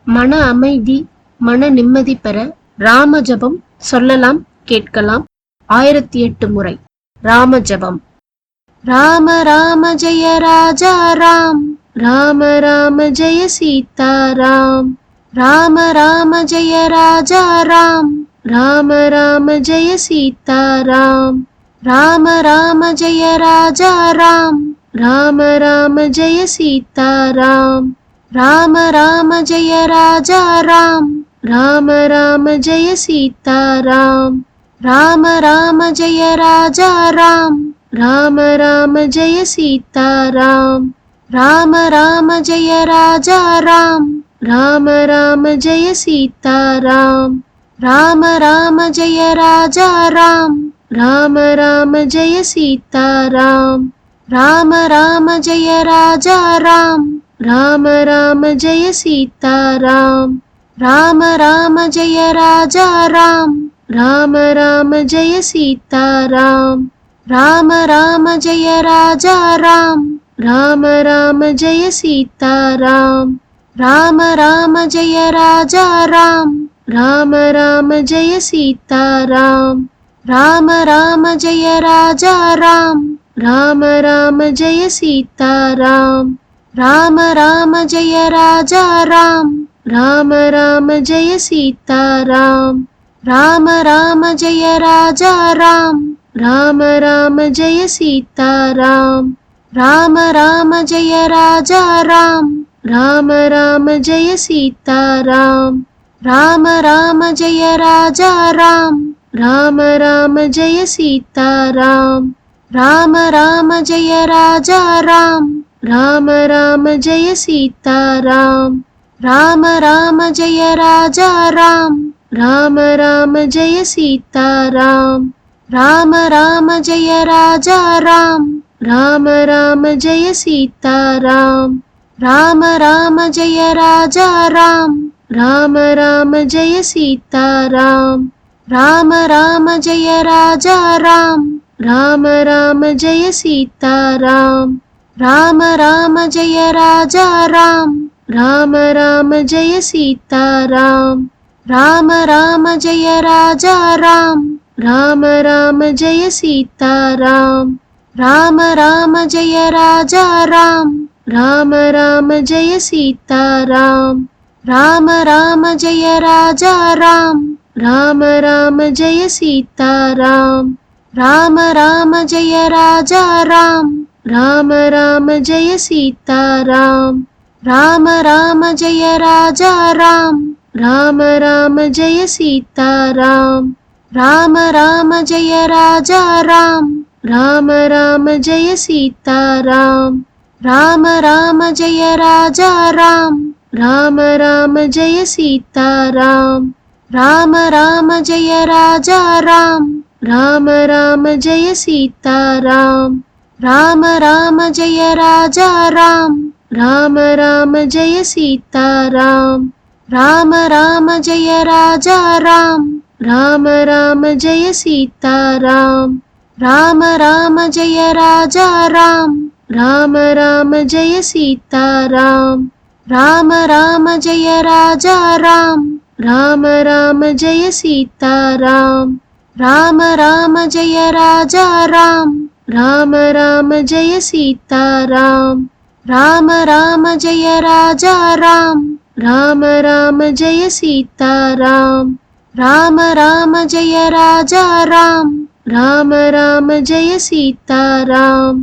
மன அமைதி, மன நிம்மதி பெற ராம ஜபம் சொல்லலாம், கேட்கலாம். 1008 முறை ராம ஜபம். ராம ராம ஜெய ராஜா ராம், ராம ராம ஜெய சீதா ராம், ராம ராம ஜெய ராஜா ராம், ராம ராம ஜெய சீதா ராம், ராம ராம ஜெய ராஜா ராம், ராம ராம ஜெய சீதா ராம், ராம ராம ஜெய ராஜா ராம், ராம ராம ஜெய சீதா ராம், ராம ராம ஜெய ராஜா ராம், ராம ராம ஜெய சீதா ராம், ராம ராம ஜெய ராஜா ராம், ராம ராம ஜெய சீதா ராம், ராம ராம ஜெய ராஜா ராம், ராம ராம ஜெய சீதா ராம், ராம ராம ஜெய ராஜா ராம், ராம ராம ஜெய சீதா ராம், ராம ராம ஜெய ராஜா ராம், ராம ராம ஜெய சீதா ராம், ராம ராம ஜெய ராஜா ராம், ராம ராம ஜெய சீதா ராம், ராம ராம ஜெய ராஜா ராம், ராம ராம ஜெய சீதா ராம், ராம ராம ஜெய ராஜா ராம், ராம ராம ஜெய சீதா ராம், ராம ராம ஜெய ராஜா ராம், ராம ராம ஜெய சீதா ராம், ராம ராம ஜெய ராஜா ராம், ராம ராம ஜெய சீதா ராம், ராம ராம ஜெய ராஜா ராம், ராம ராம ஜெய சீதா ராம், ராம ராம ஜெய ராஜா ராம், ராம ராம ஜெய சீதா ராம், ராம ராம ஜெய ராஜா ராம், ராம ராம ஜெய சீதா ராம், ராம ராம ஜெய ராஜா ராம், ராம ராம ஜெய சீதா ராம், ராம ராம ஜெய ராஜா ராம், ராம ராம ஜெய சீதா ராம், ராம ராம ஜெய ராஜா ராம், ராம ராம ஜெய சீதா ராம், ராம ராம ஜெய ராஜா ராம், ராம ராம ஜெய சீதா ராம், ராம ராம ஜெய ராஜா ராம், ராம ராம ஜெய சீதா ராம், ராம ராம ஜெய ராஜா ராம், ராம ராம ஜெய சீதா ராம், ராம ராம ஜெய ராஜா ராம், ராம ராம ஜெய சீதா ராம், ராம ராம ஜெய ராஜா ராம், ராம ராம ஜெய சீதா ராம், ராம ராம ஜெய ராஜா ராம், ராம ராம ஜெய சீதா ராம், ராம ராம ஜெய ராஜா ராம், ராம ராம ஜெய சீதா ராம், ராம ராம ஜெய ராஜா ராம், ராம ராம ஜெய சீதா ராம், ராம ராம ஜெய ராஜா ராம், ராம ராம ஜெய சீதா ராம், ராம ராம ஜெய ராஜா ராம், ராம ராம ஜெய சீதா ராம், ராம ராம ஜெய ராஜா ராம், ராம ராம ஜெய சீதா ராம், ராம ராம ஜெய ராஜா ராம், ராம ராம ஜெய சீதா ராம், ராம ராம ஜெய ராஜா ராம், ராம ராம ஜெய சீதா ராம், ராம ராம ஜெய ராஜா ராம், ராம ராம ஜெய சீதா ராம், ராம ராம ஜெய ராஜா ராம், ராம ராம ஜெய சீதா ராம், ராம ராம ஜெய ராஜா ராம், ராம ராம ஜெய சீதா ராம், ராம ராம ஜெய ராஜா ராம், ராம ராம ஜெய சீதா ராம்,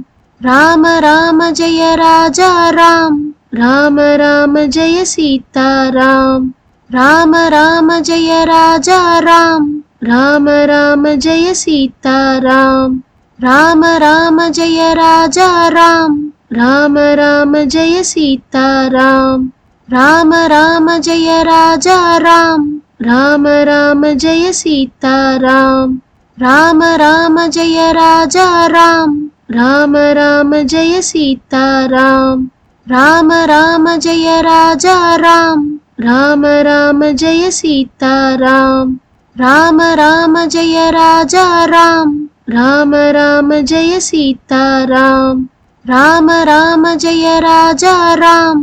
ராம ராம ஜெய ராஜா ராம், ராம ராம ஜெய சீதா ராம், ராம ராம ஜெய ராஜா ராம், ராம ராம ஜெய சீதா ராம், ராம ராம ஜெய ராஜா ராம், ராம ராம ஜெய சீதா ராம், ராம ராம ஜெய ராஜா ராம், ராம ராம ஜெய சீதா ராம், ராம ராம ஜெய ராஜா ராம், ராம ராம ஜெய சீதா ராம், ராம ராம ஜெய ராஜா ராம், ராம ராம ஜெய சீதா ராம், ராம ராம ஜெய ராஜா ராம், ராம ராம ஜெய சீதா ராம், ராம ராம ஜெய ராஜா ராம்,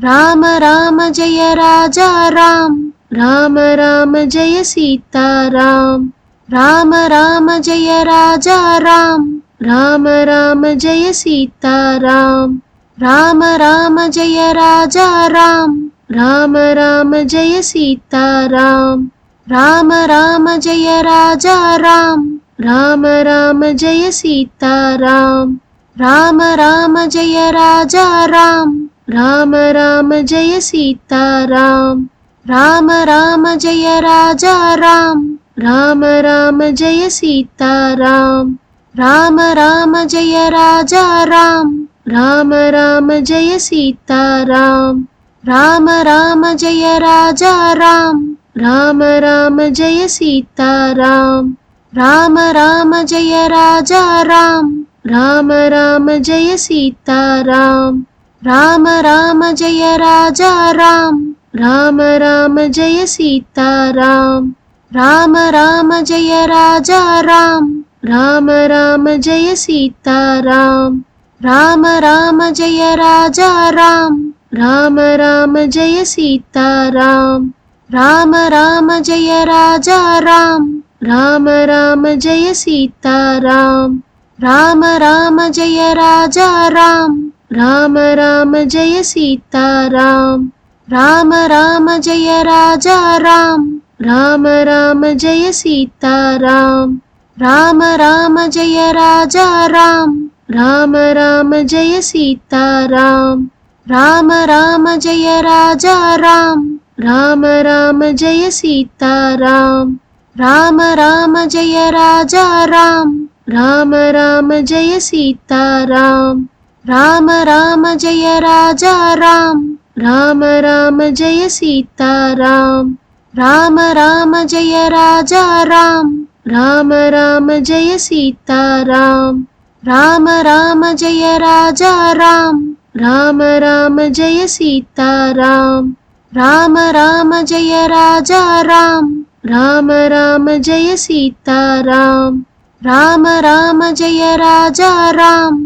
రామ రామ జయ రాజా రామ్, రామ రామ జయ సీతారామ్. రామ రామ జయ రాజా రామ్, రామ రామ జయ సీతారామ్. రామ రామ జయ రాజా రామ్, రామ రామ జయ సీతారామ్. రామ రామ జయ రాజా రామ్, రామ రామ జయ సీతారామ్. రామ రామ జయ రాజా రామ్, రామ రామ జయ సీతారామ్. రామ రామ జయ రాజా రామ్, రామ రామ జయ సీతారామ్. రామ రామ జయ రాజా రామ్, రామ రామ జయ సీతారామ్. రామ రామ జయ రాజా రామ్, రామ రామ జయ సీతారామ్. రామ రామ జయ రాజా రామ్, రామ రామ జయ సీతారామ్. రామ రామ జయ రాజా రామ్, రామ రామ జయ సీతారామ్. రామ రామ జయ రాజా రామ్, రామ రామ జయ సీతారామ్. రామ రామ జయ రాజా రామ్, రామ రామ జయ సీతారామ్. రామ రామ జయ రాజా రామ్, రామ రామ జయ సీతారామ్. రామ రామ జయ రాజా రామ్, రామ రామ జయ సీతారామ్. రామ రామ జయ రాజా రామ్, రామ రామ జయ సీతారామ్. రామ రామ జయ రాజా రామ్, రామ రామ జయ సీతారామ్. రామ రామ జయ రాజా రామ్, రామ రామ జయ సీతారామ్. రామ రామ జయ రాజా రామ్, రామ రామ జయ సీతారామ్. రామ రామ జయ రాజా రామ్, రామ రామ జయ సీతారామ్. రామ రామ జయ రాజా రామ్, రామ రామ జయ సీతారామ్. రామ రామ జయ రాజా రామ్, రామ రామ జయ సీతారామ్. రామ రామ జయ రాజా రామ్, రామ రామ జయ సీతారామ్. రామ రామ జయ రాజా రామ్, రామ రామ జయ సీతారామ్. రామ రామ జయ రాజా రామ్,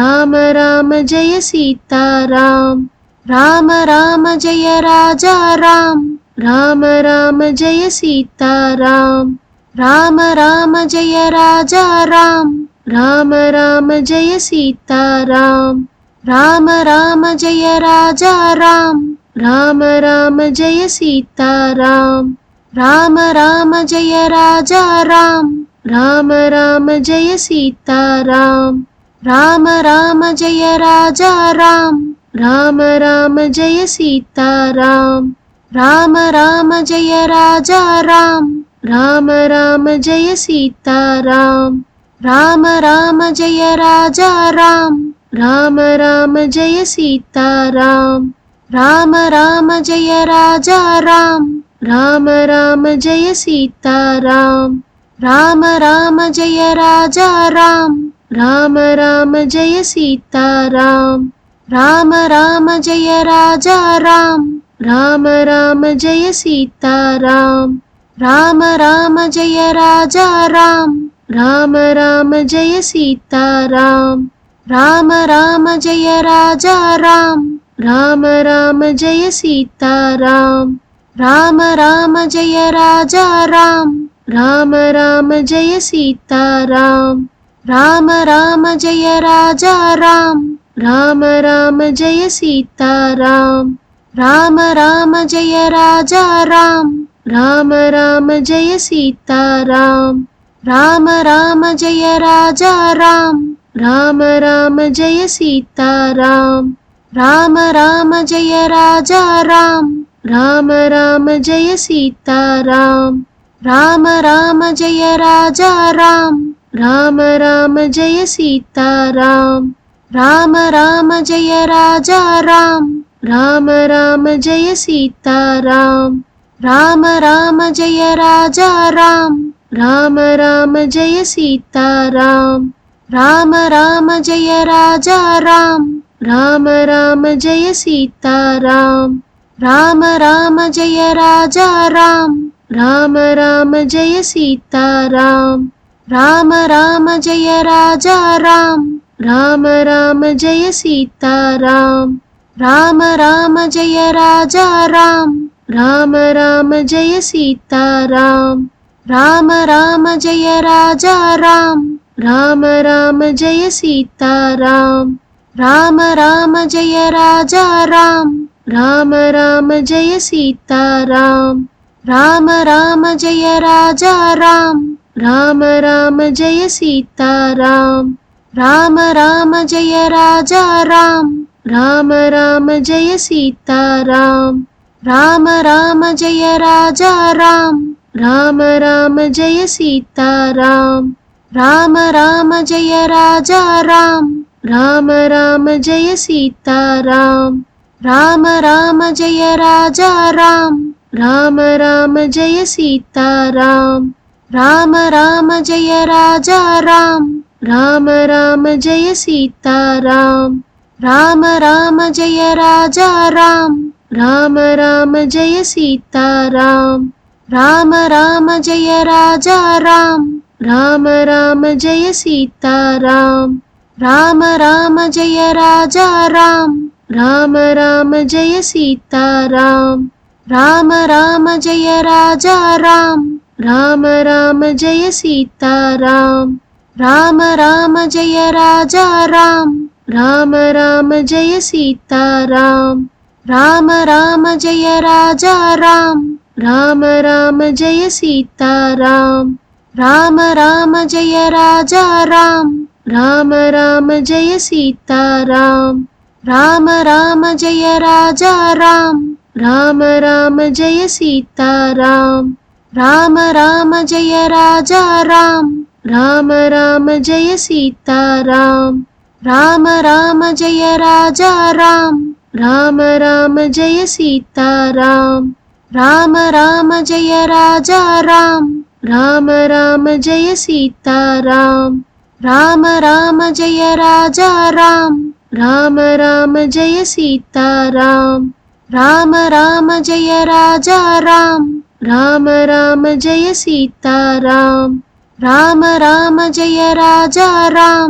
రామ రామ జయ సీతారామ్. రామ రామ జయ రాజా రామ్, రామ రామ జయ సీతారామ్. రామ రామ జయ రాజా రామ్, రామ రామ జయ సీతారామ్. రామ రామ జయ రాజా రామ్, రామ రామ జయ సీతారామ్. రామ రామ జయ రాజా రామ్, రామ రామ జయ సీతారామ్. రామ రామ జయ రాజా రామ్, రామ రామ జయ సీతారామ్. రామ రామ జయ రాజా రామ్, రామ రామ జయ సీతారామ్. రామ రామ జయ రాజా రామ్, రామ రామ జయ సీతారామ్. రామ రామ జయ రాజా రామ్, రామ రామ జయ సీతారామ్. రామ రామ జయ రాజా రామ్, రామ రామ జయ సీతారామ్. రామ రామ జయ రాజా రామ్, రామ రామ జయ సీతారామ్. రామ రామ జయ రాజా రామ్, రామ రామ జయ సీతారామ్. రామ రామ జయ రాజా రామ్, రామ రామ జయ సీతారామ్. రామ రామ జయ రాజా రామ్, రామ రామ జయ సీతారామ్. రామ రామ జయ రాజా రామ్, రామ రామ జయ సీతారామ్. రామ రామ జయ రాజా రామ్, రామ రామ జయ సీతారామ్. రామ రామ జయ రాజా రామ్, రామ రామ జయ సీతారామ్. రామ రామ జయ రాజా రామ్, రామ రామ జయ సీతారామ్. రామ రామ జయ రాజా రామ్, రామ రామ జయ సీతారామ్. రామ రామ జయ రాజా రామ్, రామ రామ జయ సీతారామ్. రామ రామ జయ రాజా రామ్, రామ రామ జయ సీతారామ్. రామ రామ జయ రాజా రామ్, రామ రామ జయ సీతారామ్. రామ రామ జయ రాజా రామ్, రామ రామ జయ సీతారామ్. రామ రామ జయ రాజా రామ్, రామ రామ జయ సీతారాం. రామ రామ జయ రాజా రామ్, రామ రామ జయ సీతారాం. రామ రామ జయ రాజా రామ్, రామ రామ జయ సీతారాం. రామ రామ జయ రాజా రామ్, రామ రామ జయ సీతారాం. రామ రామ జయ రాజా రామ్, రామ రామ జయ సీతారాం. రామ రామ జయ రాజా రామ్, రామ రామ జయ సీతారాం. రామ రామ జయ రాజా రామ్, రామ రామ జయ సీతారాం. రామ రామ జయ రాజా రామ్, రామ రామ జయ సీతారాం. రామ రామ జయ రాజా రామ్, రామ రామ జయ సీతారాం. రామ రామ జయ రాజా రామ్, రామ రామ జయ సీతారాం. రామ రామ జయ రాజా రామ్, రామ రామ జయ సీతారాం. రామ రామ జయ రాజా రామ్, రామ రామ జయ సీతారాం. రామ రామ జయ రాజా రామ్, రామ రామ జయ సీతారాం. రామ రామ జయ రాజా రామ్, రామ రామ జయ సీతారాం. రామ రామ జయ రాజా రామ్, రామ రామ జయ సీతారాం. రామ రామ జయ రాజా రామ్, రామ రామ జయ సీతారాం. రామ రామ జయ రాజా రామ్, రామ రామ జయ సీతారాం. రామ రామ జయ రాజా రామ్, రామ రామ జయ సీతారాం. రామ రామ జయ రాజా రామ్, రామ రామ జయ సీతారాం. రామ రామ జయ రాజా రామ్, రామ రామ జయ సీతారాం. రామ రామ జయ రాజా రామ్, రామ రామ జయ సీతారాం. రామ రామ జయ రాజా రామ్, రామ రామ జయ సీతారాం. రామ రామ జయ రాజా రామ్, రామ రామ జయ సీతారాం. రామ రామ జయ రాజా రామ్,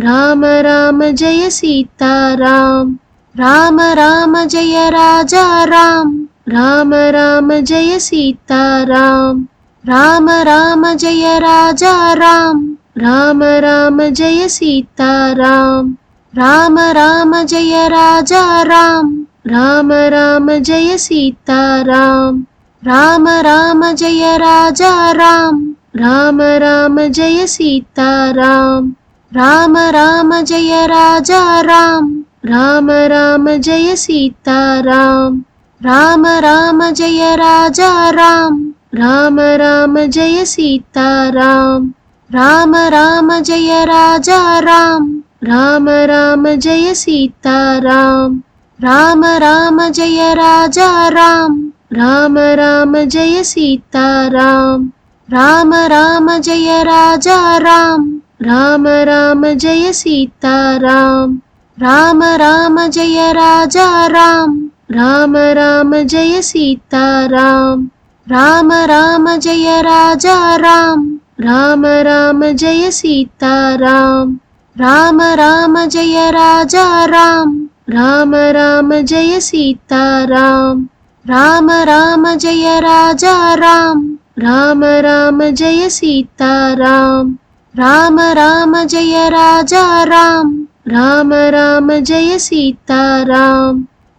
రామ రామ జయ సీతారాం. రామ రామ జయ రాజా రామ్, రామ రామ జయ సీతారాం. రామ రామ జయ రాజా రామ్, రామ రామ జయ సీతారాం. రామ రామ జయ రాజా రామ్, రామ రామ జయ సీతారాం. రామ రామ జయ రాజా రామ్, రామ రామ జయ సీతారాం. రామ రామ జయ రాజా రామ్, రామ రామ జయ సీతారాం. రామ రామ జయ రాజా రామ్, రామ రామ జయ సీతారాం. రామ రామ జయ రాజా రామ్, రామ రామ జయ సీతారాం. రామ రామ జయ రాజా రామ్, రామ రామ జయ సీతారాం. రామ రామ జయ రాజా రామ్, రామ రామ జయ సీతారాం. రామ రామ జయ రాజా రామ్, రామ రామ జయ సీతారాం. రామ రామ జయ రాజా రామ్, రామ రామ జయ సీతారాం. రామ రామ జయ రాజా రామ్, రామ రామ జయ సీతారాం. రామ రామ జయ రాజా రామ్, రామ రామ జయ సీతారాం.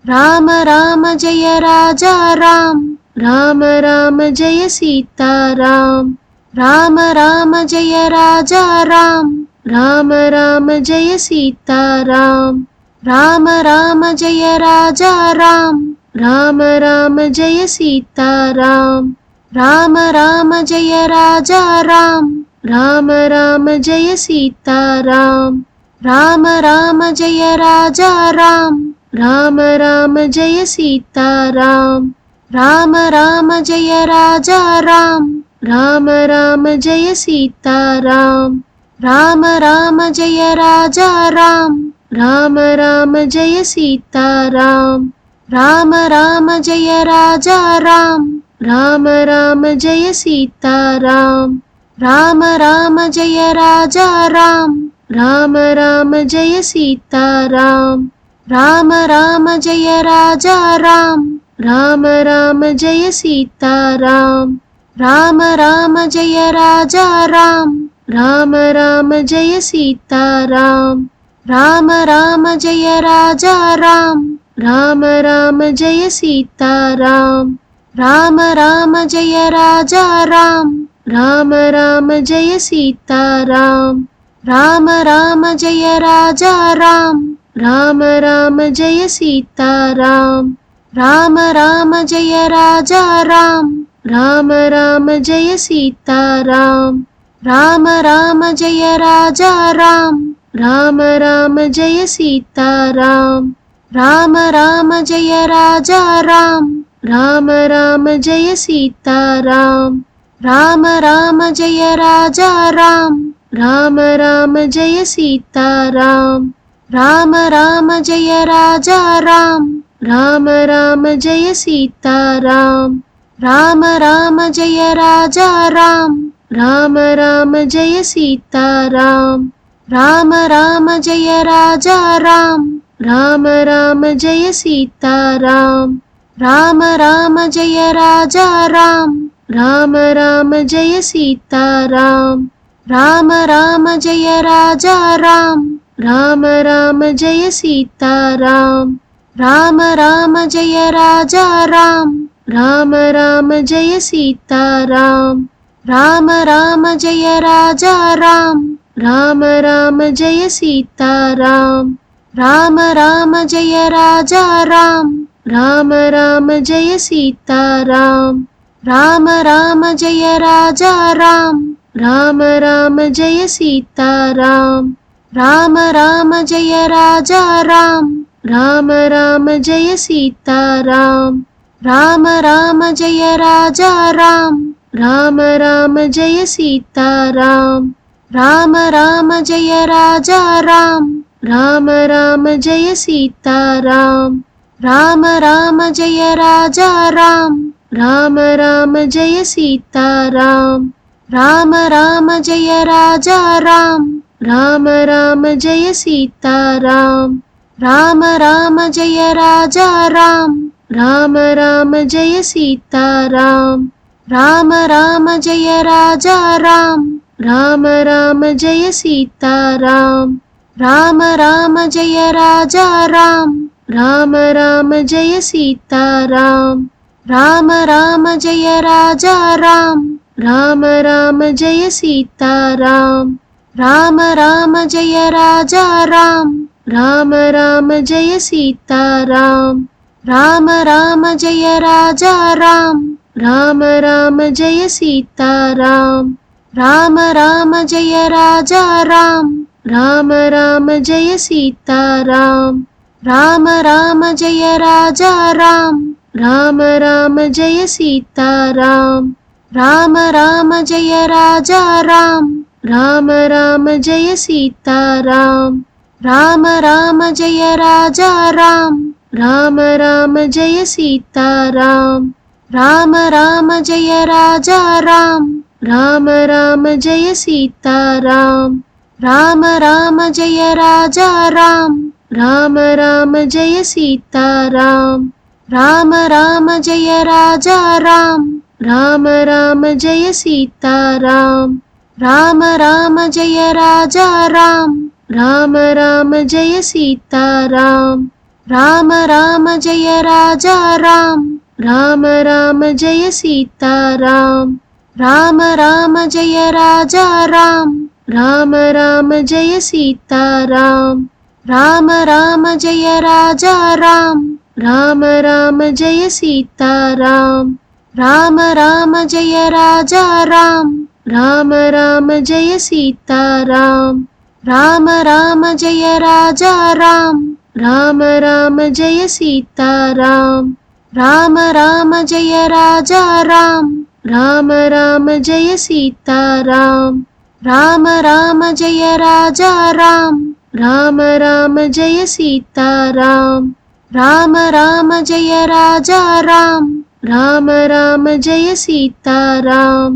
రామ రామ జయ రాజా రామ్, రామ రామ జయ సీతారాం. రామ రామ జయ రాజా రామ్, రామ రామ జయ సీతారాం. రామ రామ జయ రాజా రామ్, రామ రామ జయ సీతారాం. రామ రామ జయ రాజా రామ్, రామ రామ జయ సీతారాం. రామ రామ జయ రాజా రామ్, రామ రామ జయ సీతారాం. రామ రామ జయ రాజా రామ్, రామ రామ జయ సీతారాం. రామ రామ జయ రాజా రామ్, రామ రామ జయ సీతారాం. రామ రామ జయ రాజా రామ్, రామ రామ జయ సీతారాం. రామ రామ జయ రాజా రామ్, రామ రామ జయ సీతారాం. రామ రామ జయ రాజా రామ్, రామ రామ జయ సీతారాం. రామ రామ జయ రాజా రామ్, రామ రామ జయ సీతారాం. రామ రామ జయ రాజా రామ్, రామ రామ జయ సీతారాం. రామ రామ జయ రాజా రామ్, రామ రామ జయ సీతారాం. రామ రామ జయ రాజా రామ్, రామ రామ జయ సీతారాం. రామ రామ జయ రాజా రామ్, రామ రామ జయ సీతారాం. రామ రామ జయ రాజా రామ్, రామ రామ జయ సీతారాం. రామ రామ జయ రాజా రామ్, రామ రామ జయ సీతారాం. రామ రామ జయ రాజా రామ్, రామ రామ జయ సీతారాం. రామ రామ జయ రాజా రామ్, రామ రామ జయ సీతారాం. రామ రామ జయ రాజా రామ్, రామ రామ జయ సీతారాం. రామ రామ జయ రాజా రామ్, రామ రామ జయ సీతారాం. రామ రామ జయ రాజా రామ్, రామ రామ జయ సీతారాం. రామ రామ జయ రాజా రామ్, రామ రామ జయ సీతారాం. రామ రామ జయ రాజా రామ్, రామ రామ జయ సీతారాం. రామ రామ జయ రాజా రామ్, రామ రామ జయ సీతారాం. రామ రామ జయ రాజా రామ్, రామ రామ జయ సీతారాం. రామ రామ జయ రాజా రామ్, రామ రామ జయ సీతారాం. రామ రామ జయ రాజా రామ్, రామ రామ జయ సీతారాం. రామ రామ జయ రాజా రామ్, రామ రామ జయ సీతారాం. రామ రామ జయ రాజా రామ్, రామ రామ జయ సీతారాం. రామ రామ జయ రాజా రామ్, రామ రామ జయ సీతారాం. రామ రామ జయ రాజా రామ్, రామ రామ జయ సీతారాం. రామ రామ జయ రాజా రామ్, రామ రామ జయ సీతారాం. రామ రామ జయ రాజా రామ్, రామ రామ జయ సీతారాం. రామ రామ జయ రాజా రామ్, రామ రామ జయ సీతారాం. రామ రామ జయ రాజా రామ్, రామ రామ జయ సీతారాం. రామ రామ జయ రాజా రామ్, రామ రామ జయ సీతారాం. రామ రామ జయ రాజా రామ్, రామ రామ జయ సీతారాం. రామ రామ జయ రాజా రామ్, రామ రామ జయ సీతారాం. రామ రామ జయ రాజా రామ్, రామ రామ జయ సీతారాం. రామ రామ జయ రాజా రామ్, రామ రామ జయ సీతారాం. రామ రామ జయ రాజా రామ్, రామ రామ జయ సీతారాం. రామ రామ జయ రాజా రామ్, రామ రామ జయ సీతారాం. రామ రామ జయ రాజా రామ్, రామ రామ జయ సీతారాం. రామ రామ జయ రాజా రామ్, రామ రామ జయ సీతారాం. రామ రామ జయ రాజా రామ్, రామ రామ జయ సీతారాం. రామ రామ జయ రాజా రామ్, రామ రామ జయ సీతారాం. రామ రామ జయ రాజా రామ్, రామ రామ జయ సీతారాం. రామ రామ జయ రాజా రామ్, రామ రామ జయ సీతారాం. రామ రామ జయ రాజా రామ్, రామ రామ జయ సీతారాం. రామ రామ జయ రాజా రామ్, రామ రామ జయ సీతారాం. రామ రామ జయ రాజా రామ్, రామ రామ జయ సీతారాం. రామ రామ జయ రాజా రామ్, రామ రామ జయ సీతారాం. రామ రామ జయ రాజా రామ్, రామ రామ జయ సీతారాం.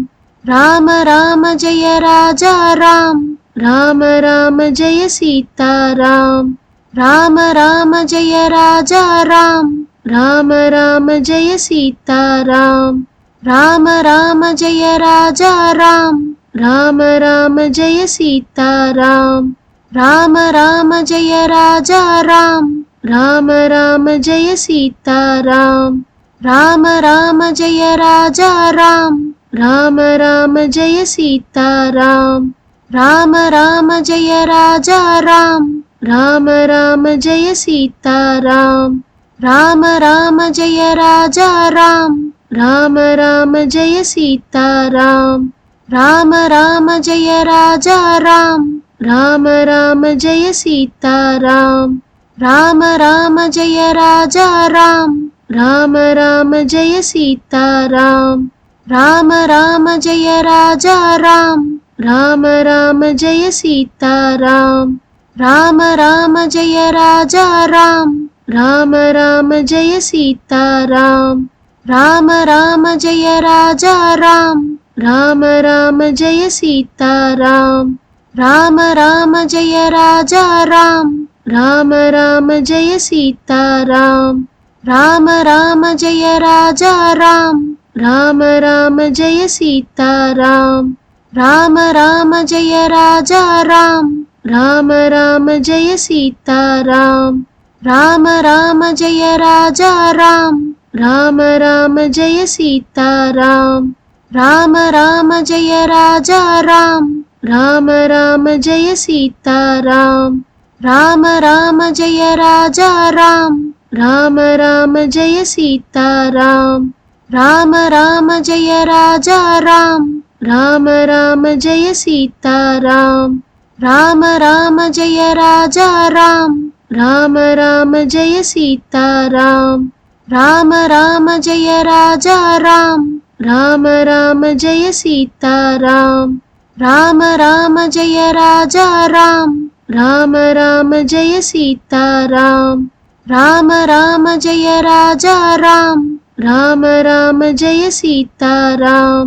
రామ రామ జయ రాజా రామ్, రామ రామ జయ సీతారాం. రామ రామ జయ రాజా రామ్, రామ రామ జయ సీతారాం. రామ రామ జయ రాజా రామ్, రామ రామ జయ సీతారాం. రామ రామ జయ రాజా రామ్, రామ రామ జయ సీతారాం. రామ రామ జయ రాజా రామ్, రామ రామ జయ సీతారాం. రామ రామ జయ రాజా రామ్, రామ రామ జయ సీతారాం. రామ రామ జయ రాజా రామ్, రామ రామ జయ సీతారాం. రామ రామ జయ రాజా రామ్, రామ రామ జయ సీతారాం. రామ రామ జయ రాజా రామ్, రామ రామ జయ సీతారాం. రామ రామ జయ రాజా రామ్, రామ రామ జయ సీతారాం. రామ రామ జయ రాజా రామ్, రామ రామ జయ సీతారాం. రామ రామ జయ రాజా రామ్, రామ రామ జయ సీతారాం. రామ రామ జయ రాజా రామ్, రామ రామ జయ సీతారాం. రామ రామ జయ రాజా రామ్, రామ రామ జయ సీతారాం. రామ రామ జయ రాజా రామ్, రామ రామ జయ సీతారాం. రామ రామ జయ రాజా రామ్, రామ రామ జయ సీతారాం. రామ రామ జయ రాజా రామ్, రామ రామ జయ సీతారాం. రామ రామ జయ రాజా రామ్, రామ రామ జయ సీతారాం. రామ రామ జయ రాజా రామ్, రామ రామ జయ సీతారాం. రామ రామ జయ రాజా రామ్, రామ రామ జయ సీతారాం. రామ రామ జయ రాజా రామ్, రామ రామ జయ సీతారాం. రామ రామ జయ రాజా రామ్, రామ రామ జయ సీతారాం. రామ రామ జయ రాజా రామ్, రామ రామ జయ సీతారాం. రామ రామ జయ రాజా రామ్, రామ రామ జయ సీతారాం.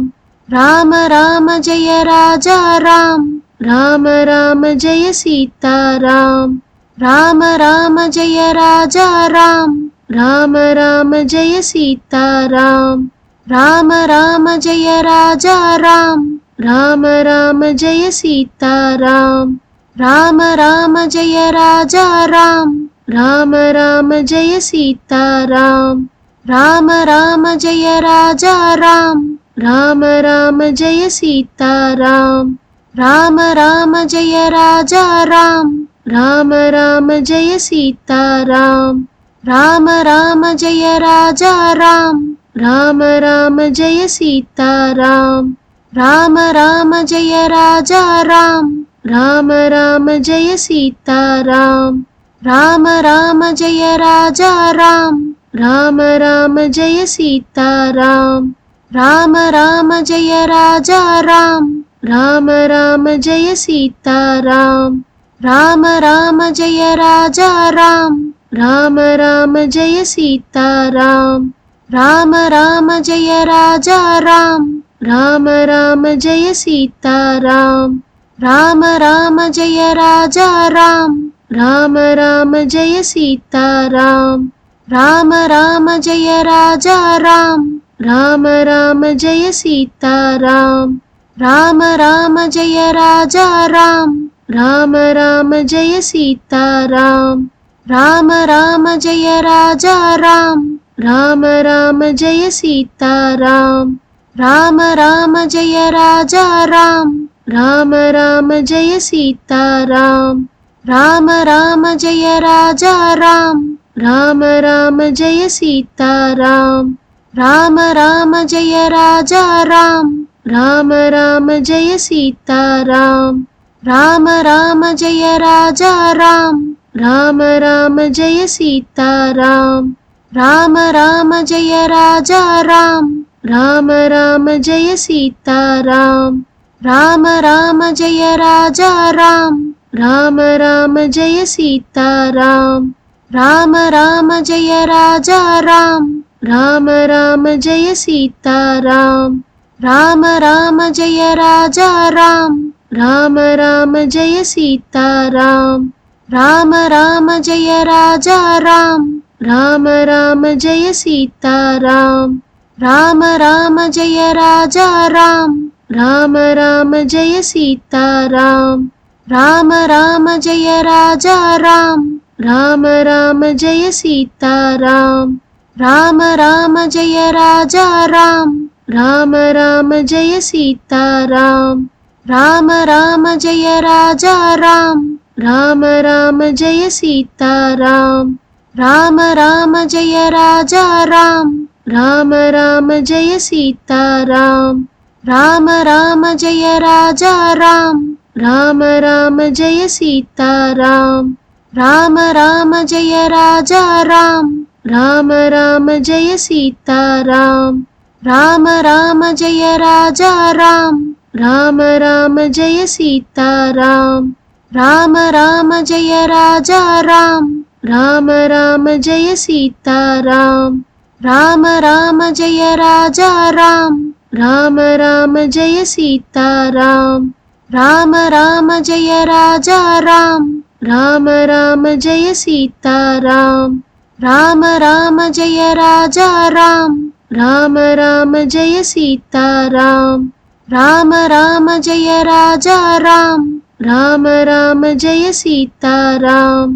రామ రామ జయ రాజా రామ్, రామ రామ జయ సీతారాం. రామ రామ జయ రాజా రామ్, రామ రామ జయ సీతారాం. రామ రామ జయ రాజా రామ్, రామ రామ జయ సీతారాం. రామ రామ జయ రాజా రామ్, రామ రామ జయ సీతారాం. రామ రామ జయ రాజా రామ్, రామ రామ జయ సీతారాం. రామ రామ జయ రాజా రామ్, రామ రామ జయ సీతారాం. రామ రామ జయ రాజా రామ్, రామ రామ జయ సీతారాం. రామ రామ జయ రాజా రామ్, రామ రామ జయ సీతారాం. రామ రామ జయ రాజా రామ్, రామ రామ జయ సీతారాం. రామ రామ జయ రాజా రామ్, రామ రామ జయ సీతారాం. రామ రామ జయ రాజా రామ్, రామ రామ జయ సీతారాం. రామ రామ జయ రాజా రామ్, రామ రామ జయ సీతారాం. రామ రామ జయ రాజా రామ్, రామ రామ జయ సీతారాం. రామ రామ జయ రాజా రామ్, రామ రామ జయ సీతారాం. రామ రామ జయ రాజా రామ్, రామ రామ జయ సీతారాం. రామ రామ జయ రాజా రామ్, రామ రామ జయ సీతారాం. రామ రామ జయ రాజా రామ్, రామ రామ జయ సీతారాం. రామ రామ జయ రాజా రామ్, రామ రామ జయ సీతారాం. రామ రామ జయ రాజా రామ్, రామ రామ జయ సీతారాం. రామ రామ జయ రాజా రామ్, రామ రామ జయ సీతారాం. రామ రామ జయ రాజా రామ్, రామ రామ జయ సీతారాం. రామ రామ జయ రాజా రామ్, రామ రామ జయ సీతారాం. రామ రామ జయ రాజా రామ్, రామ రామ జయ సీతారాం. రామ రామ జయ రాజా రామ్, రామ రామ జయ సీతారాం. రామ రామ జయ రాజా రామ్, రామ రామ జయ సీతారాం. రామ రామ జయ రాజా రామ్, రామ రామ జయ సీతారాం. రామ రామ జయ రాజా రామ్, రామ రామ జయ సీతారాం. రామ రామ జయ రాజా రామ్, రామ రామ జయ సీతారాం. రామ రామ జయ రాజా రామ్, రామ రామ జయ సీతారాం. రామ రామ జయ రాజా రామ్, రామ రామ జయ సీతారాం. రామ రామ జయ రాజా రామ్, రామ రామ జయ సీతారాం. రామ రామ జయ రాజా రామ్, రామ రామ జయ సీతారాం. రామ రామ జయ రాజా రామ్, రామ రామ జయ సీతారాం. రామ రామ జయ రాజా రామ్, రామ రామ జయ సీతారాం. రామ రామ జయ రాజా రామ్, రామ రామ జయ సీతారాం. రామ రామ జయ రాజా రామ్, రామ రామ జయ సీతారాం. రామ రామ జయ రాజా రామ్, రామ రామ జయ సీతారాం.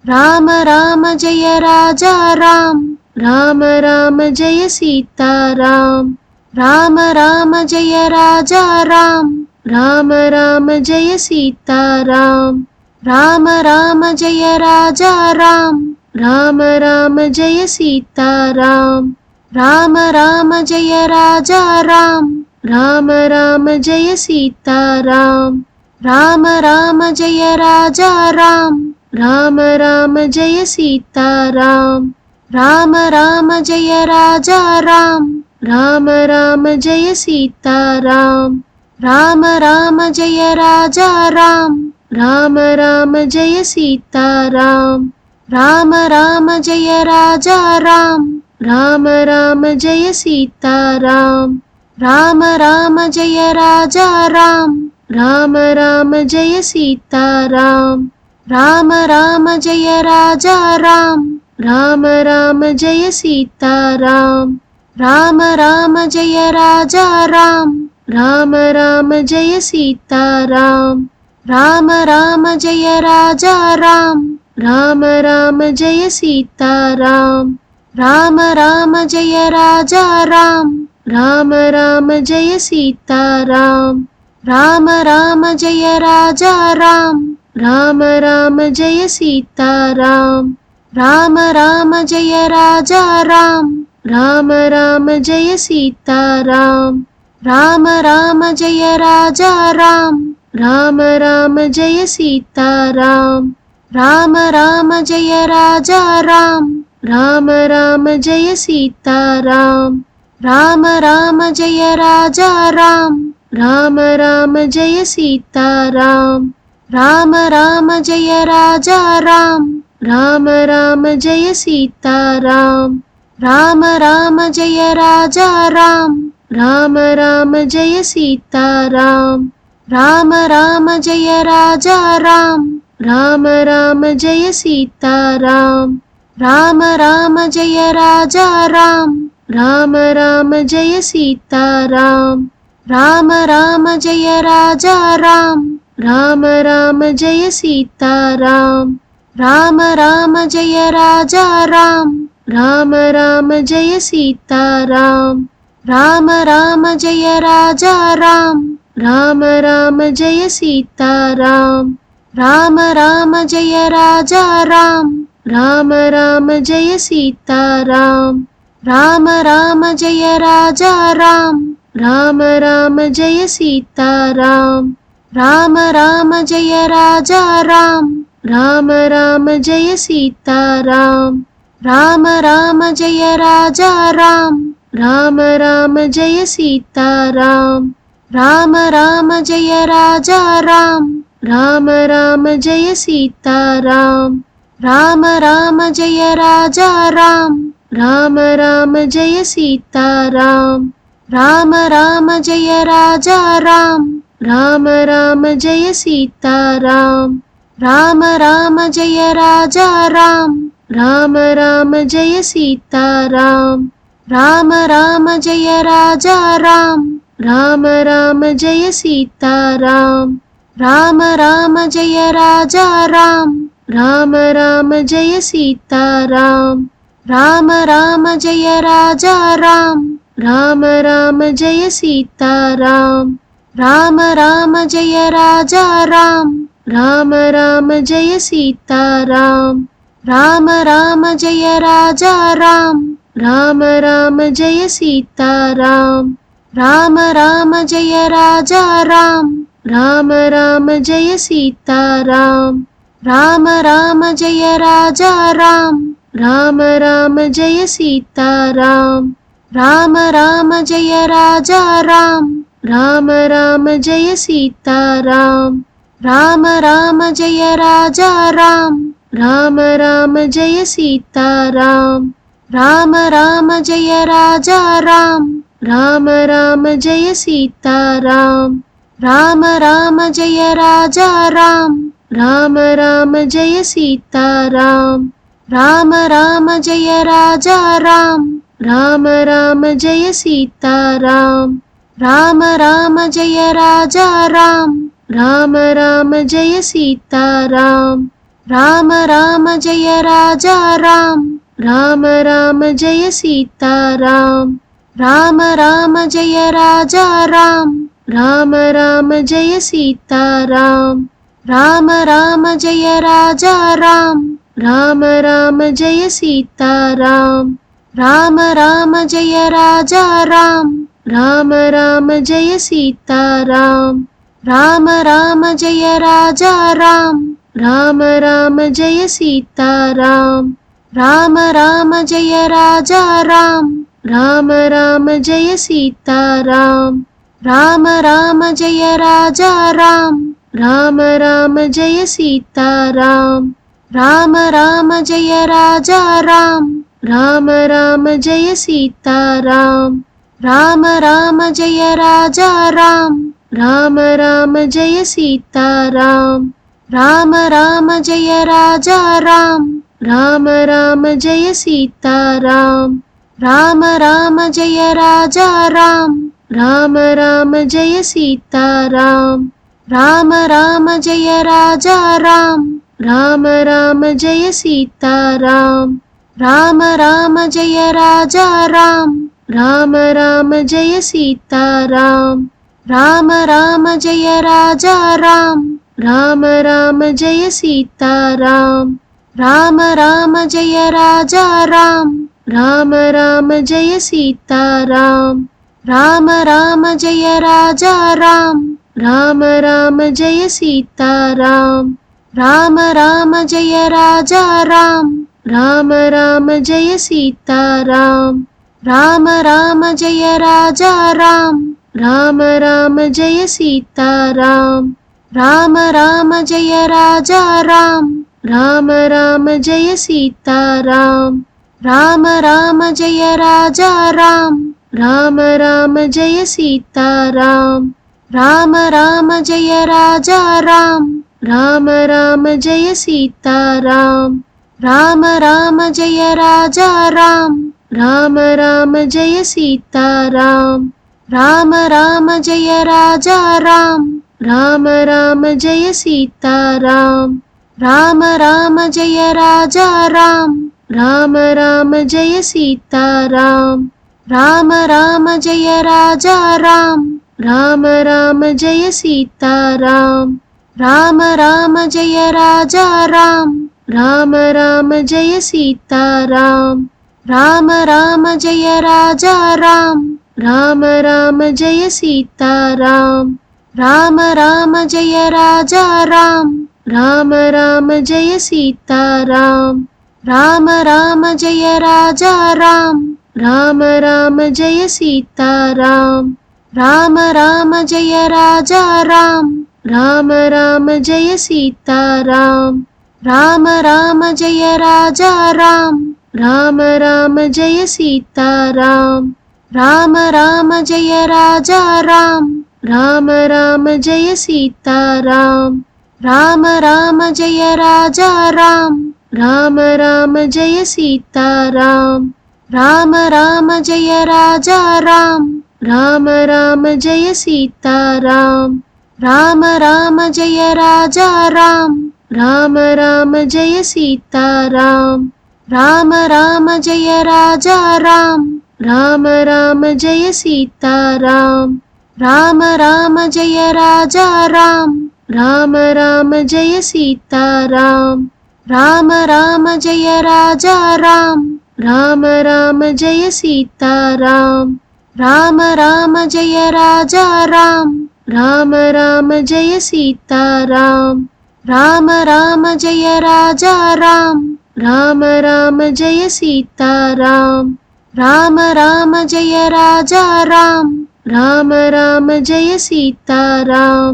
రామ రామ జయ రాజా రామ్, రామ రామ జయ సీతారాం. రామ రామ జయ రాజా రామ్, రామ రామ జయ సీతారాం. రామ రామ జయ రాజా రామ్, రామ రామ జయ సీతారాం. రామ రామ జయ రాజా రామ్, రామ రామ జయ సీతారాం. రామ రామ జయ రాజా రామ్, రామ రామ జయ సీతారాం. రామ రామ జయ రాజా రామ్, రామ రామ జయ సీతారాం. రామ రామ జయ రాజా రామ్, రామ రామ జయ సీతారాం. రామ రామ జయ రాజా రామ్, రామ రామ జయ సీతారాం. రామ రామ జయ రాజా రామ్, రామ రామ జయ సీతారాం. రామ రామ జయ రాజా రామ్, రామ రామ జయ సీతారాం. రామ రామ జయ రాజా రామ్, రామ రామ జయ సీతారాం. రామ రామ జయ రాజా రామ్, రామ రామ జయ సీతారాం. రామ రామ జయ రాజా రామ్, రామ రామ జయ సీతారాం. రామ రామ జయ రాజా రామ్, రామ రామ జయ సీతారాం. రామ రామ జయ రాజా రామ్, రామ రామ జయ సీతారాం. రామ రామ జయ రాజా రామ్, రామ రామ జయ సీతారాం. రామ రామ జయ రాజా రామ్, రామ రామ జయ సీతారాం. రామ రామ జయ రాజా రామ్, రామ రామ జయ సీతారాం. రామ రామ జయ రాజా రామ్, రామ రామ జయ సీతారాం. రామ రామ జయ రాజా రామ్, రామ రామ జయ సీతారాం. రామ రామ జయ రాజా రామ్, రామ రామ జయ సీతారాం. రామ రామ జయ రాజా రామ్, రామ రామ జయ సీతారాం. రామ రామ జయ రాజా రామ్, రామ రామ జయ సీతారాం. రామ రామ జయ రాజా రామ్, రామ రామ జయ సీతారాం. రామ రామ జయ రాజా రామ్, రామ రామ జయ సీతారాం. రామ రామ జయ రాజా రామ్, రామ రామ జయ సీతారాం. రామ రామ జయ రాజా రామ్, రామ రామ జయ సీతారాం. రామ రామ జయ రాజా రామ్, రామ రామ జయ సీతారాం. రామ రామ జయ రాజా రామ్, రామ రామ జయ సీతారాం. రామ రామ జయ రాజా రామ్, రామ రామ జయ సీతారాం. రామ రామ జయ రాజా రామ్, రామ రామ జయ సీతారాం. రామ రామ జయ రాజా రామ్, రామ రామ జయ సీతారాం. రామ రామ జయ రాజా రామ్, రామ రామ జయ సీతారాం. రామ రామ జయ రాజా రామ్, రామ రామ జయ సీతారాం. రామ రామ జయ రాజా రామ్, రామ రామ జయ సీతారాం. రామ రామ జయ రాజా రామ్, రామ రామ జయ సీతారాం. రామ రామ జయ రాజా రామ్, రామ రామ జయ సీతారాం. రామ రామ జయ రాజా రామ్, రామ రామ జయ సీతారాం. రామ రామ జయ రాజా రామ్, రామ రామ జయ సీతారాం. రామ రామ జయ రాజా రామ్, రామ రామ జయ సీతారాం. రామ రామ జయ రాజా రామ్, రామ రామ జయ సీతారాం. రామ రామ జయ రాజా రామ్, రామ రామ జయ సీతారాం. రామ రామ జయ రాజా రామ్, రామ రామ జయ సీతారాం. రామ రామ జయ రాజా రామ్, రామ రామ జయ సీతారాం. రామ రామ జయ రాజా రామ్, రామ రామ జయ సీతారాం. రామ రామ జయ రాజా రామ్, రామ రామ జయ సీతారాం. రామ రామ జయ రాజా రామ్, రామ రామ జయ సీతారాం. రామ రామ జయ రాజా రామ్, రామ రామ జయ సీతారాం. రామ రామ జయ రాజా రామ్, రామ రామ జయ సీతారాం. రామ రామ జయ రాజా రామ్, రామ రామ జయ సీతారాం. రామ రామ జయ రాజా రామ్, రామ రామ జయ సీతారాం. రామ రామ జయ రాజా రామ్, రామ రామ జయ సీతారాం. రామ రామ జయ రాజా రామ్, రామ రామ జయ సీతారాం. రామ రామ జయ రాజా రామ్, రామ రామ జయ సీతారాం. రామ రామ జయ రాజా రామ్, రామ రామ జయ సీతారాం. రామ రామ జయ రాజా రామ్, రామ రామ జయ సీతారాం. రామ రామ జయ రాజా రామ్, రామ రామ జయ సీతారాం. రామ రామ జయ రాజా రామ్, రామ రామ జయ సీతారాం. రామ రామ జయ రాజా రామ్, రామ రామ జయ సీతారాం. రామ రామ జయ రాజా రామ్, రామ రామ జయ సీతారాం. రామ రామ జయ రాజా రామ్, రామ రామ జయ సీతారాం. రామ రామ జయ రాజా రామ్, రామ రామ జయ సీతారాం. రామ రామ జయ రాజా రామ్, రామ రామ జయ సీతారాం. రామ రామ జయ రాజా రామ్, రామ రామ జయ సీతారాం. రామ రామ జయ రాజా రామ్, రామ రామ జయ సీతారాం. రామ రామ జయ రాజా రామ్, రామ రామ జయ సీతారాం. రామ రామ జయ రాజా రామ్, రామ రామ జయ సీతారాం. రామ రామ జయ రాజా రామ్, రామ రామ జయ సీతారాం. రామ రామ జయ రాజా రామ్, రామ రామ జయ సీతారాం. రామ రామ జయ రాజా రామ్, రామ రామ జయ సీతారాం. రామ రామ జయ రాజా రామ్, రామ రామ జయ సీతారాం. రామ రామ జయ రాజా రామ్, రామ రామ జయ సీతారాం. రామ రామ జయ రాజా రామ్, రామ రామ జయ సీతారాం. రామ రామ జయ రాజా రామ్, రామ రామ జయ సీతారాం. రామ రామ జయ రాజా రామ్, రామ రామ జయ సీతారాం. రామ రామ జయ రాజా రామ్, రామ రామ జయ సీతారాం. రామ రామ జయ రాజా రామ్, రామ రామ జయ సీతారాం. రామ రామ జయ రాజా రామ్, రామ రామ జయ సీతారాం. రామ రామ జయ రాజా రామ్, రామ రామ జయ సీతారాం. రామ రామ జయ రాజా రామ్, రామ రామ జయ సీతారాం. రామ రామ జయ రాజా రామ్, రామ రామ జయ సీతారాం. రామ రామ జయ రాజా రామ్, రామ రామ జయ సీతారాం. రామ రామ జయ రాజా రామ్, రామ రామ జయ సీతారాం. రామ రామ జయ రాజా రామ్, రామ రామ జయ సీతారాం. రామ రామ జయ రాజా రామ్, రామ రామ జయ సీతారాం. రామ రామ జయ రాజా రామ్, రామ రామ జయ సీతారాం. రామ రామ జయ రాజా రామ్, రామ రామ జయ సీతారాం.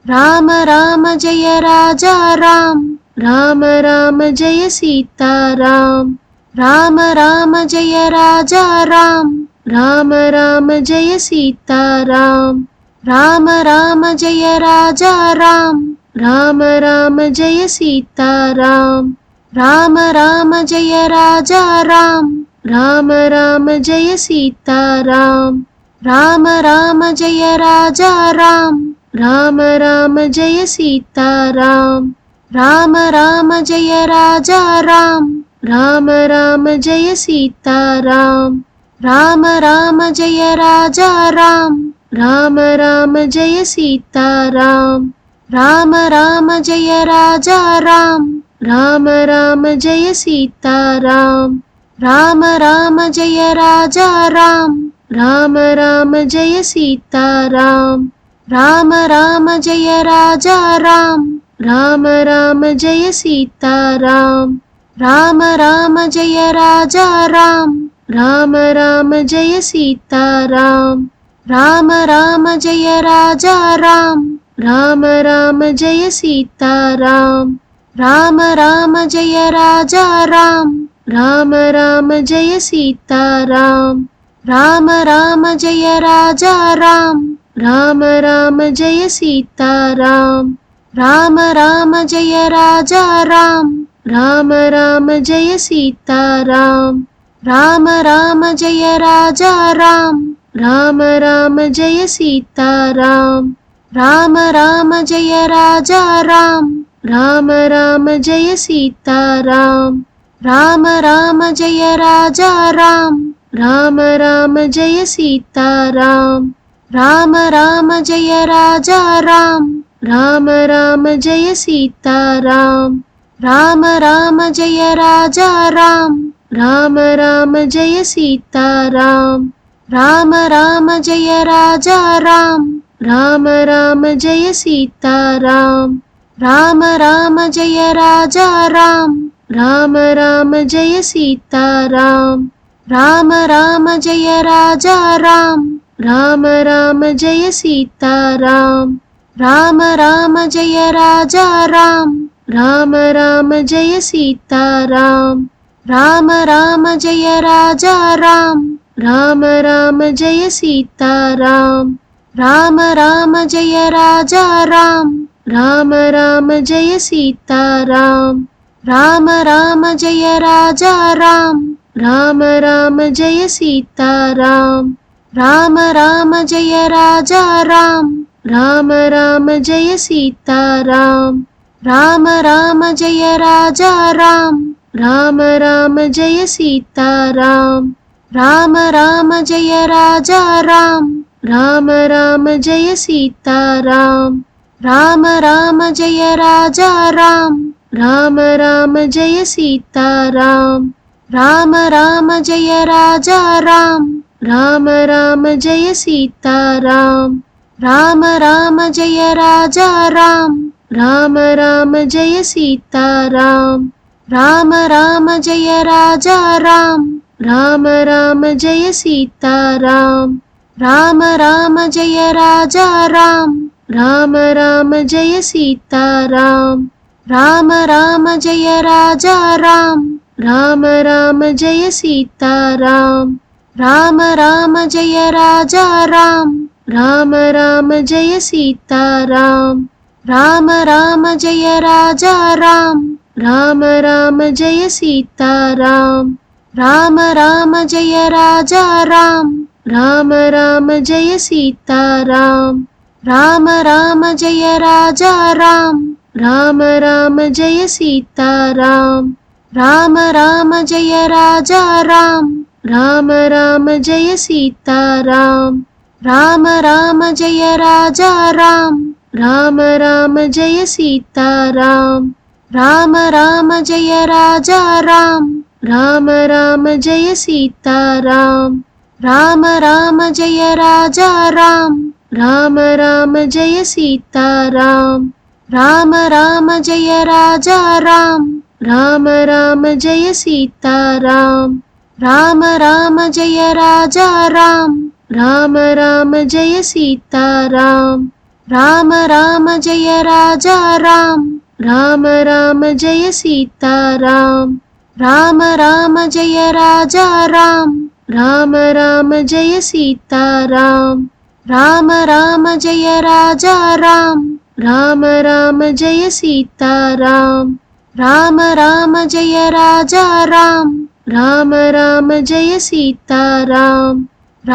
రామ రామ జయ రాజా రామ్, రామ రామ జయ సీతారాం. రామ రామ జయ రాజా రామ్, రామ రామ జయ సీతారాం. రామ రామ జయ రాజా రామ్, రామ రామ జయ సీతారాం. రామ రామ జయ రాజా రామ్, రామ రామ జయ సీతారాం. రామ రామ జయ రాజా రామ్, రామ రామ జయ సీతారాం. రామ రామ జయ రాజా రామ్, రామ రామ జయ సీతారాం. రామ రామ జయ రాజా రామ్, రామ రామ జయ సీతారాం. రామ రామ జయ రాజా రామ్, రామ రామ జయ సీతారాం. రామ రామ జయ రాజా రామ్, రామ రామ జయ సీతారాం. రామ రామ జయ రాజా రామ్, రామ రామ జయ సీతారాం. రామ రామ జయ రాజా రామ్, రామ రామ జయ సీతారాం. రామ రామ జయ రాజా రామ్, రామ రామ జయ సీతారాం. రామ రామ జయ రాజా రామ్, రామ రామ జయ సీతారాం. రామ రామ జయ రాజా రామ్, రామ రామ జయ సీతారాం. రామ రామ జయ రాజా రామ్, రామ రామ జయ సీతారాం. రామ రామ జయ రాజా రామ్, రామ రామ జయ సీతారాం. రామ రామ జయ రాజా రామ్, రామ రామ జయ సీతారాం. రామ రామ జయ రాజా రామ్, రామ రామ జయ సీతారాం. రామ రామ జయ రాజా రామ్, రామ రామ జయ సీతారాం. రామ రామ జయ రాజా రామ్, రామ రామ జయ సీతారాం. రామ రామ జయ రాజా రామ్, రామ రామ జయ సీతారాం. రామ రామ జయ రాజా రామ్, రామ రామ జయ సీతారాం. రామ రామ జయ రాజా రామ్, రామ రామ జయ సీతారాం. రామ రామ జయ రాజా రామ్, రామ రామ జయ సీతారాం. రామ రామ జయ రాజా రామ్, రామ రామ జయ సీతారాం. రామ రామ జయ రాజా రామ్, రామ రామ జయ సీతారాం. రామ రామ జయ రాజా రామ్, రామ రామ జయ సీతారాం. రామ రామ జయ రాజా రామ్, రామ రామ జయ సీతారాం. రామ రామ జయ రాజా రామ్, రామ రామ జయ సీతారాం. రామ రామ జయ రాజా రామ్, రామ రామ జయ సీతారాం. రామ రామ జయ రాజా రామ్, రామ రామ జయ సీతారాం. రామ రామ జయ రాజా రామ్, రామ రామ జయ సీతారాం. రామ రామ జయ రాజా రామ్, రామ రామ జయ సీతారాం. రామ రామ జయ రాజా రామ్, రామ రామ జయ సీతారాం. రామ రామ జయ రాజా రామ్, రామ రామ జయ సీతారాం. రామ రామ జయ రాజా రామ్, రామ రామ జయ సీతారాం. రామ రామ జయ రాజా రామ్, రామ రామ జయ సీతారాం. ராம ராம ஜெய ராஜா ராம், ராம ராம ஜெய சீதாராம். ராம ராம ஜெய ராஜா ராம், ராம ராம ஜெய சீதாராம். ராம ராம ஜெய ராஜா ராம், ராம ராம ஜெய சீதாராம். ராம ராம ஜெய ராஜா ராம், ராம ராம ஜெய சீதாராம். ராம ராம ஜெய ராஜா ராம், ராம ராம ஜெய சீதாராம். ராம ராம ஜெய ராஜா ராம், ராம ராம ஜெய சீதாராம். ராம ராம ஜெய ராஜா ராம், ராம ராம ஜெய சீதாராம். ராம ராம ஜெய ராஜா ராம், ராம ராம ஜெய சீதாராம். ராம ராம ஜெய ராஜா ராம், ராம ராம ஜெய சீதாராம். ராம ராம ஜெய ராஜா ராம், ராம ராம ஜெய சீதாராம். ராம ராம ஜெய ராஜா ராம், ராம ராம ஜெய சீதாராம். ராம ராம ஜெய ராஜா ராம், ராம ராம ஜெய சீதாராம். ராம ராம ஜெய ராஜா ராம், ராம ராம ஜெய சீதாராம்.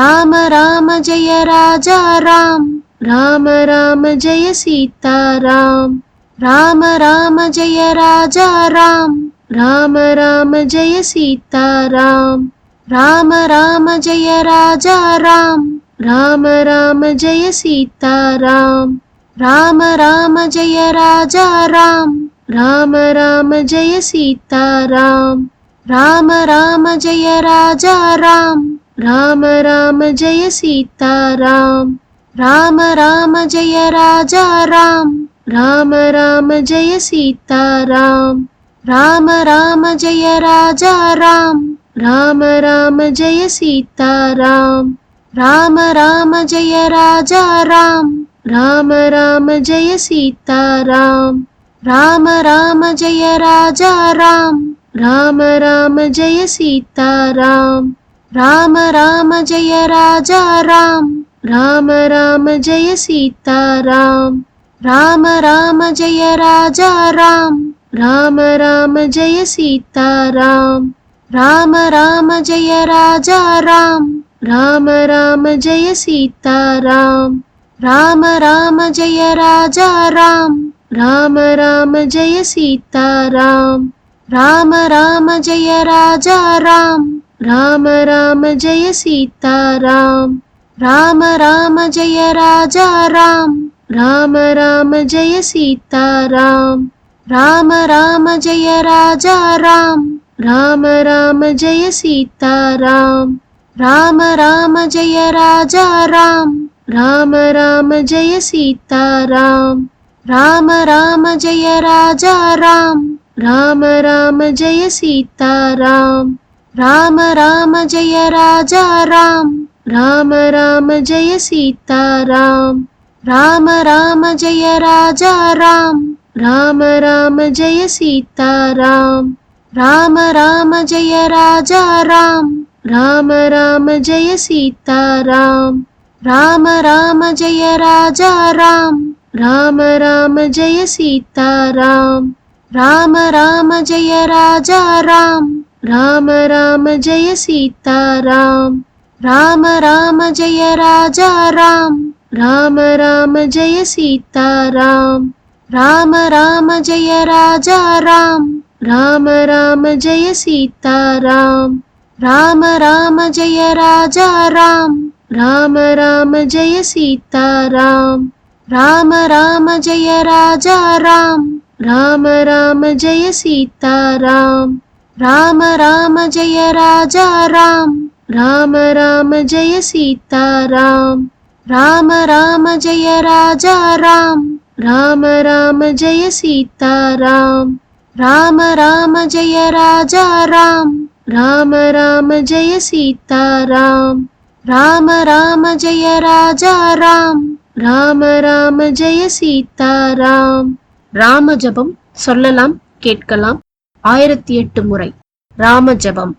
ராம ராம ஜெய ராஜா ராம், ராம ராம ஜெய சீதாராம். ராம ராம ஜெய ராஜா ராம், ராம ராம ஜெய சீதாராம். ராம ராம ஜெய ராஜா ராம், ராம ராம ஜெய சீதாராம். ராம ராம ஜெய ராஜா ராம், ராம ராம ஜெய சீதாராம். ராம ராம ஜெய ராஜா ராம், ராம ராம ஜெய சீதாராம். ராம ராம ஜெய ராஜா ராம், ராம ராம ஜெய சீதாராம். ராம ராம ஜெய ராஜா ராம், ராம ராம ஜெய சீதாராம். ராம ராம ஜெய ராஜா ராம், ராம ராம ஜெய சீதாராம். ராம ராம ஜெய ராஜா ராம், ராம ராம ஜெய சீதாராம். ராம ராம ஜெய ராஜா ராம், ராம ராம ஜெய சீதாராம். ராம ராம ஜெய ராஜா ராம், ராம ராம ஜெய சீதாராம். ராம ராம ஜெய ராஜா ராம், ராம ராம ஜெய சீதாராம். ராம ராம ஜெய ராஜா ராம், ராம ராம ஜெய சீதாராம். ராம ராம ஜெய ராஜா ராம், ராம ராம ஜெய சீதாராம். ராம ராம ஜெய ராஜா ராம், ராம ராம ஜெய சீதாராம். ராம ராம ஜெய ராஜா ராம், ராம ராம ஜெய சீதாராம். ராம ராம ஜெய ராஜா ராம், ராம ராம ஜெய சீதாராம். ராம ராம ஜெய ராஜா ராம், ராம ராம ஜெய சீதாராம். ராம ராம ஜெய ராஜா ராம், ராம ராம ஜெய சீதாராம். ராம ராம ஜெய ராஜா ராம், ராம ராம ஜெய சீதாராம். ராம ராம ஜெய ராஜா ராம், ராம ராம ஜெய சீதாராம். ராம ராம ஜெய ராஜா ராம், ராம ராம ஜெய சீதாராம். ராம ராம ஜெய ராஜா ராம், ராம ராம ஜெய சீதாராம். ராம ராம ஜெய ராஜா ராம், ராம ராம ஜெய சீதாராம். ராம ராம ஜெய ராஜா ராம், ராம ராம ஜெய சீதாராம். ராம ராம ஜெய ராஜா ராம், ராம ராம ஜெய சீதாராம். ராம ராம ஜெய ராஜா ராம், ராம ராம ஜெய சீதாராம். ராம ராம ஜெய ராஜா ராம், ராம ராம ஜெய சீதாராம். ராம ராம ஜெய ராஜா ராம், ராம ராம ஜெய சீதாராம். ராம ராம ஜெய ராஜா ராம், ராம ராம ஜெய சீதாராம். ராம ராம ஜெய ராஜா ராம், ராம ராம ஜெய சீதாராம். ராம ஜபம் சொல்லலாம் கேட்கலாம் 1008 முறை. ராம ஜபம்.